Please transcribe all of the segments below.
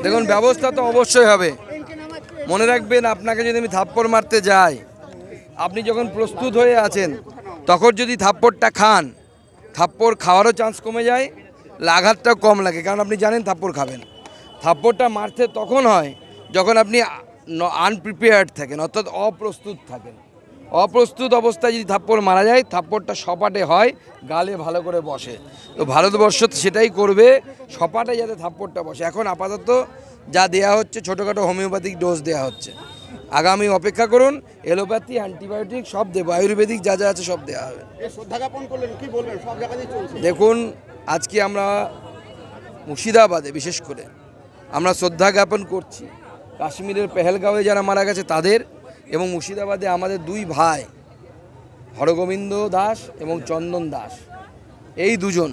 দেখুন, ব্যবস্থা তো অবশ্যই হবে। মনে রাখবেন, আপনাকে যদি আমি থাপ্পড় মারতে যাই, আপনি যখন প্রস্তুত হয়ে আছেন তখন যদি থাপ্পড়টা খান, থাপ্পড় খাওয়ারও চান্স কমে যায়, আঘাতটাও কম লাগে, কারণ আপনি জানেন থাপ্পড় খাবেন। থাপ্পড়টা মারতে তখন হয় যখন আপনি আনপ্রিপেয়ার্ড থাকেন, অর্থাৎ অপ্রস্তুত থাকেন। অপ্রস্তুত অবস্থায় যদি থাপ্পড় মারা যায়, থাপ্পড়টা সপাটে হয়, গালে ভালো করে বসে। তো ভারতবর্ষ সেটাই করবে, সপাটে যাতে থাপ্পড়টা বসে। এখন আপাতত যা দেয়া হচ্ছে ছোটোখাটো হোমিওপ্যাথিক ডোজ দেওয়া হচ্ছে। আগামী অপেক্ষা করুন, এলোপ্যাথি, অ্যান্টিবায়োটিক সব দেবো, আয়ুর্বেদিক যা যা আছে সব দেওয়া হবে। দেখুন, আজকে আমরা মুর্শিদাবাদে বিশেষ করে আমরা শ্রদ্ধা জ্ঞাপন করছি কাশ্মীরের পেহেলগাঁওয়ে যারা মারা গেছে তাদের, এবং মুর্শিদাবাদে আমাদের দুই ভাই হরগোবিন্দ দাস এবং চন্দন দাস, এই দুজন,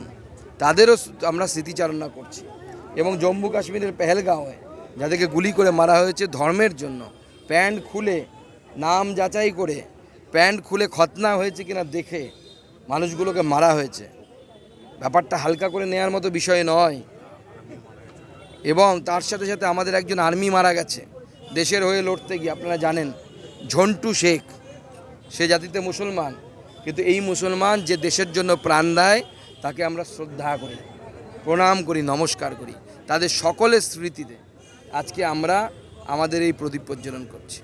তাদেরও আমরা স্মৃতিচারণা করছি। এবং জম্মু কাশ্মীরের পেহেলগাঁওয়ে যাদেরকে গুলি করে মারা হয়েছে ধর্মের জন্য, প্যান্ট খুলে, নাম যাচাই করে প্যান্ট খুলে খতনা হয়েছে কিনা দেখে মানুষগুলোকে মারা হয়েছে। ব্যাপারটা হালকা করে নেওয়ার মতো বিষয় নয়। এবং তার সাথে সাথে আমাদের একজন আর্মি মারা গেছে দেশের হয়ে লড়তে গিয়ে, আপনারা জানেন, ঝন্টু শেখ। সে জাতিতে মুসলমান, কিন্তু এই মুসলমান যে দেশের জন্য প্রাণ দেয় তাকে আমরা শ্রদ্ধা করি, প্রণাম করি, নমস্কার করি। তাদের সকলের স্মৃতিতে আজকে আমরা আমাদের এই প্রদীপ প্রজ্বলন করছি।